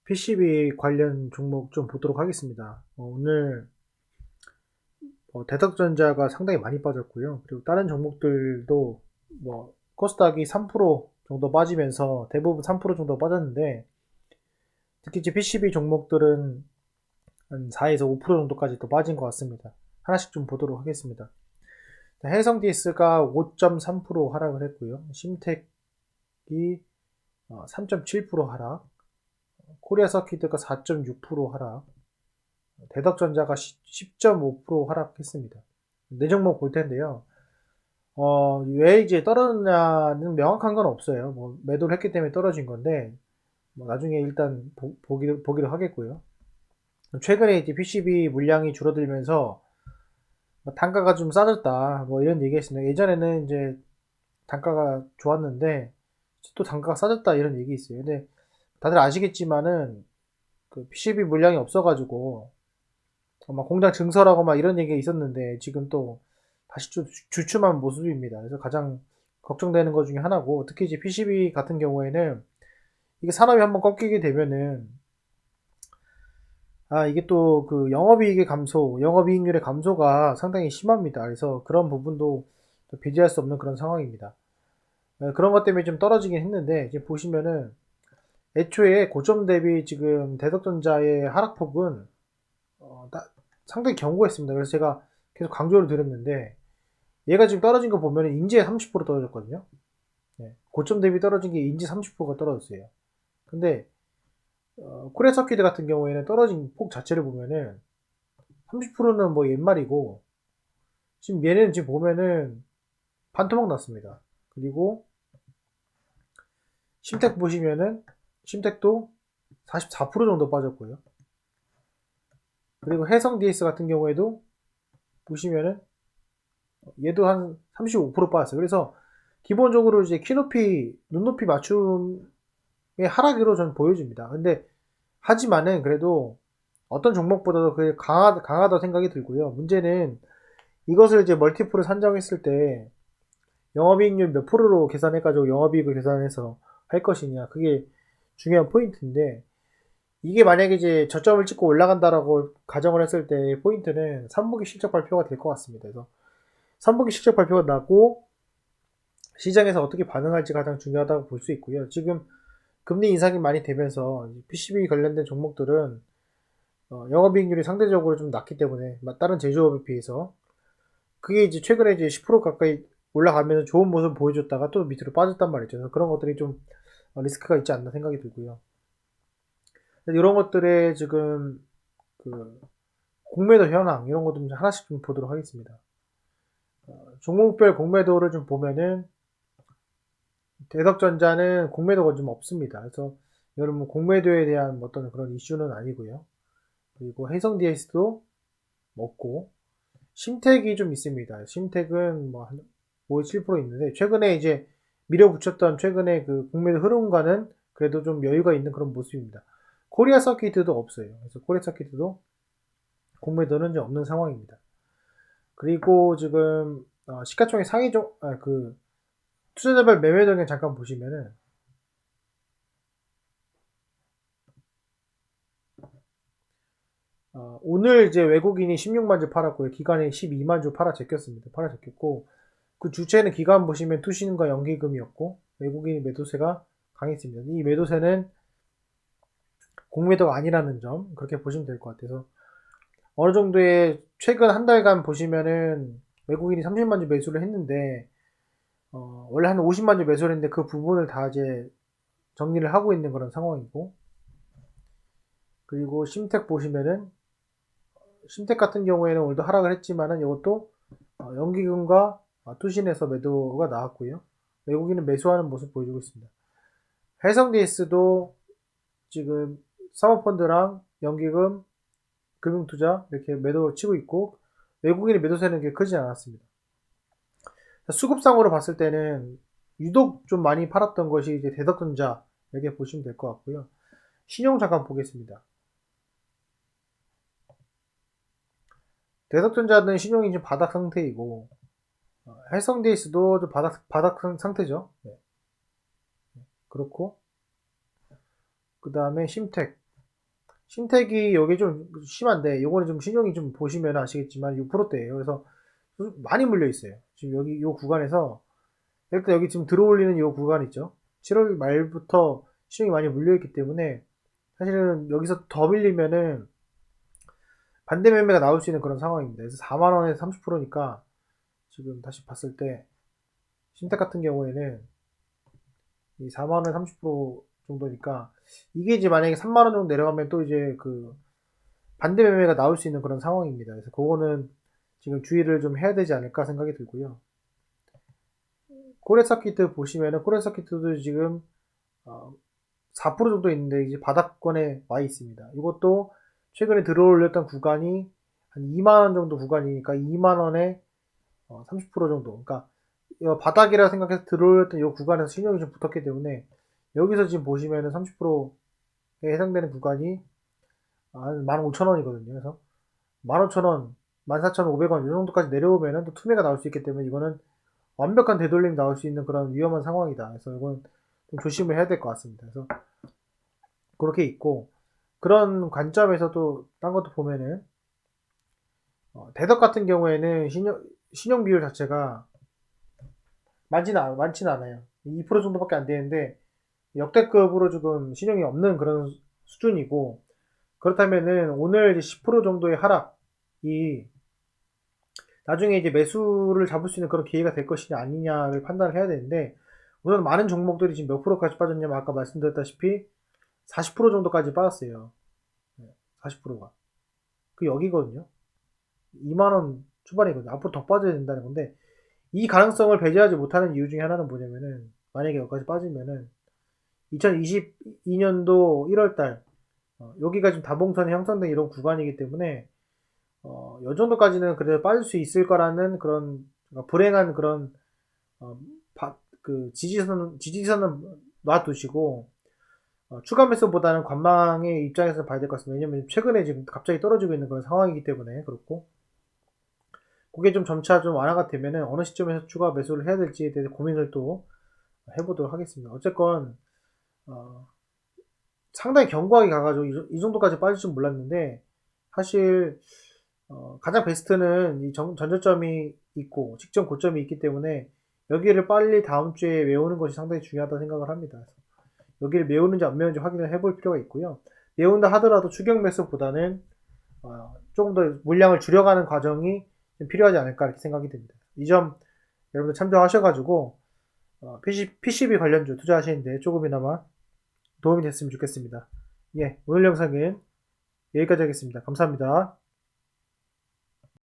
PCB 관련 종목 좀 보도록 하겠습니다. 오늘 대덕전자가 상당히 많이 빠졌고요. 그리고 다른 종목들도 코스닥이 3% 정도 빠지면서 대부분 3% 정도 빠졌는데, 특히 이제 PCB 종목들은 한 4에서 5% 정도까지 또 빠진 것 같습니다. 하나씩 좀 보도록 하겠습니다. 해성 DS가 5.3% 하락을 했고요. 심택이 3.7% 하락, 코리아 서킷가 4.6% 하락, 대덕전자가 10.5% 하락했습니다. 네 종목 볼 텐데요. 왜 이제 떨어졌냐는 명확한 건 없어요. 매도를 했기 때문에 떨어진 건데, 나중에 일단 보기로 하겠고요. 최근에 이제 PCB 물량이 줄어들면서 단가가 좀 싸졌다, 이런 얘기가 있습니다. 예전에는 이제 단가가 좋았는데, 또 단가가 싸졌다, 이런 얘기 있어요. 근데 다들 아시겠지만은, 그 PCB 물량이 없어가지고, 공장 증설하고 이런 얘기가 있었는데, 지금 또 다시 좀 주춤한 모습입니다. 그래서 가장 걱정되는 것 중에 하나고, 특히 이제 PCB 같은 경우에는 이게 산업이 한번 꺾이게 되면은, 이게 또 그 영업이익률의 감소가 상당히 심합니다. 그래서 그런 부분도 또 배제할 수 없는 그런 상황입니다. 그런 것 때문에 좀 떨어지긴 했는데, 지금 보시면은 애초에 고점 대비 지금 대덕전자의 하락폭은 상당히 견고했습니다. 그래서 제가 계속 강조를 드렸는데, 얘가 지금 떨어진 거 보면 인지에 30% 떨어졌거든요. 고점 대비 떨어진 게 인지 30%가 떨어졌어요. 근데 코리아 서킷 같은 경우에는 떨어진 폭 자체를 보면은 30%는 옛말이고, 지금 얘는 지금 보면은 반토막 났습니다. 그리고 심택 보시면은 심택도 44% 정도 빠졌고요. 그리고 해성 DS 같은 경우에도 보시면은 얘도 한 35% 빠졌어요. 그래서 기본적으로 이제 키높이, 눈높이 맞춤의 하락으로 저는 보여집니다. 근데 하지만은 그래도 어떤 종목보다도 그게 강하다 생각이 들고요. 문제는 이것을 이제 멀티플을 산정했을 때 영업이익률 몇 프로로 계산해가지고 영업이익을 계산해서 할 것이냐, 그게 중요한 포인트인데, 이게 만약에 이제 저점을 찍고 올라간다라고 가정을 했을 때 포인트는 3분기 실적 발표가 될 것 같습니다. 그래서 3분기 실적 발표가 나고 시장에서 어떻게 반응할지 가장 중요하다고 볼 수 있고요. 지금 금리 인상이 많이 되면서 PCB 관련된 종목들은 영업이익률이 상대적으로 좀 낮기 때문에 다른 제조업에 비해서 그게 이제 최근에 이제 10% 가까이 올라가면서 좋은 모습을 보여줬다가 또 밑으로 빠졌단 말이죠. 그래서 그런 것들이 좀 리스크가 있지 않나 생각이 들고요. 이런 것들의 지금 그 공매도 현황, 이런 것도 좀 하나씩 좀 보도록 하겠습니다. 종목별 공매도를 좀 보면은 대덕전자는 공매도가 좀 없습니다. 그래서 여러분 공매도에 대한 어떤 그런 이슈는 아니고요. 그리고 해성 DS도 없고, 심택이 좀 있습니다. 심택은 한 5.7% 있는데, 최근에 이제 밀어붙였던 최근에 그 공매도 흐름과는 그래도 좀 여유가 있는 그런 모습입니다. 코리아 서킷도 없어요. 그래서 코리아 서킷도 공매도는 이제 없는 상황입니다. 그리고 지금 시가총액 투자자별 매매 동향 잠깐 보시면은, 오늘 이제 외국인이 16만 주 팔았고요. 기관이 12만 주 팔아 제꼈고, 그 주체는 기관 보시면 투신과 연기금이었고, 외국인 매도세가 강했습니다. 이 매도세는 공매도가 아니라는 점, 그렇게 보시면 될 것 같아서, 어느 정도의 최근 한 달간 보시면은 외국인이 30만 주 매수를 했는데, 원래 한 50만 주 매수를 했는데 그 부분을 다 이제 정리를 하고 있는 그런 상황이고, 그리고 심택 보시면은 심택 같은 경우에는 오늘도 하락을 했지만은 이것도 연기금과 투신에서 매도가 나왔고요. 외국인은 매수하는 모습 보여주고 있습니다. 해성 DS도 지금 사모펀드랑 연기금, 금융투자 이렇게 매도 치고 있고, 외국인의 매도세는 게 크지 않았습니다. 수급상으로 봤을 때는 유독 좀 많이 팔았던 것이 이제 대덕전자, 이렇게 보시면 될 것 같고요. 신용 잠깐 보겠습니다. 대덕전자는 신용이 좀 바닥 상태이고, 해성 DS도 좀 바닥 상태죠. 네. 그렇고, 그 다음에 심택. 신택이 여기 좀 심한데 요거는 좀 신용이 좀 보시면 아시겠지만 6%대예요. 그래서 많이 물려 있어요. 지금 여기 요 구간에서 일단 여기 지금 들어올리는 요 구간 있죠. 7월 말부터 신용이 많이 물려 있기 때문에 사실은 여기서 더 밀리면은 반대 매매가 나올 수 있는 그런 상황입니다. 그래서 4만 원에서 30%니까 지금 다시 봤을 때 신택 같은 경우에는 이 4만 원에 30% 정도니까 이게 이제 만약에 3만 원 정도 내려가면 또 이제 그 반대 매매가 나올 수 있는 그런 상황입니다. 그래서 그거는 지금 주의를 좀 해야 되지 않을까 생각이 들고요. 코레서키트 보시면은 코레서키트도 지금 4% 정도 있는데 이제 바닥권에 와 있습니다. 이것도 최근에 들어올렸던 구간이 한 2만 원 정도 구간이니까 2만 원에 30% 정도. 그러니까 바닥이라 생각해서 들어올렸던 이 구간에서 신용이 좀 붙었기 때문에 여기서 지금 보시면은 30%에 해당되는 구간이 한 15,000원이거든요. 그래서 15,000원, 14,500원 이 정도까지 내려오면은 또 투매가 나올 수 있기 때문에 이거는 완벽한 되돌림이 나올 수 있는 그런 위험한 상황이다. 그래서 이건 좀 조심을 해야 될 것 같습니다. 그래서 그렇게 있고 그런 관점에서도 딴 것도 보면은 대덕 같은 경우에는 신용 비율 자체가 많지는 않아요. 2% 정도밖에 안 되는데 역대급으로 지금 신용이 없는 그런 수준이고 그렇다면은 오늘 이제 10% 정도의 하락이 나중에 이제 매수를 잡을 수 있는 그런 기회가 될 것이냐 아니냐를 판단을 해야 되는데 우선 많은 종목들이 지금 몇 프로까지 빠졌냐면 아까 말씀드렸다시피 40% 정도까지 빠졌어요. 40%가. 그 여기거든요. 2만원 초반이거든요. 앞으로 더 빠져야 된다는 건데 이 가능성을 배제하지 못하는 이유 중에 하나는 뭐냐면은 만약에 여기까지 빠지면은 2022년도 1월달 여기가 지금 다봉선이 형성된 이런 구간이기 때문에 요 정도까지는 그래도 빠질 수 있을 거라는 그런 불행한 그런 어, 그 지지선은 놔두시고 추가 매수보다는 관망의 입장에서 봐야 될 것 같습니다. 왜냐면 최근에 지금 갑자기 떨어지고 있는 그런 상황이기 때문에 그렇고 그게 좀 점차 좀 완화가 되면은 어느 시점에서 추가 매수를 해야 될지에 대해서 고민을 또 해보도록 하겠습니다. 어쨌건 상당히 견고하게 가가지고 이 정도까지 빠질 줄 몰랐는데 사실 가장 베스트는 이 전저점이 있고 직전 고점이 있기 때문에 여기를 빨리 다음 주에 외우는 것이 상당히 중요하다고 생각을 합니다. 여기를 메우는지 안 메우는지 확인을 해볼 필요가 있고요. 메운다 하더라도 추격 매수보다는 조금 더 물량을 줄여가는 과정이 좀 필요하지 않을까 이렇게 생각이 듭니다. 이 점 여러분들 참조하셔가지고 PCB 관련주 투자하시는데 조금이나마 도움이 됐으면 좋겠습니다. 예, 오늘 영상은 여기까지 하겠습니다. 감사합니다.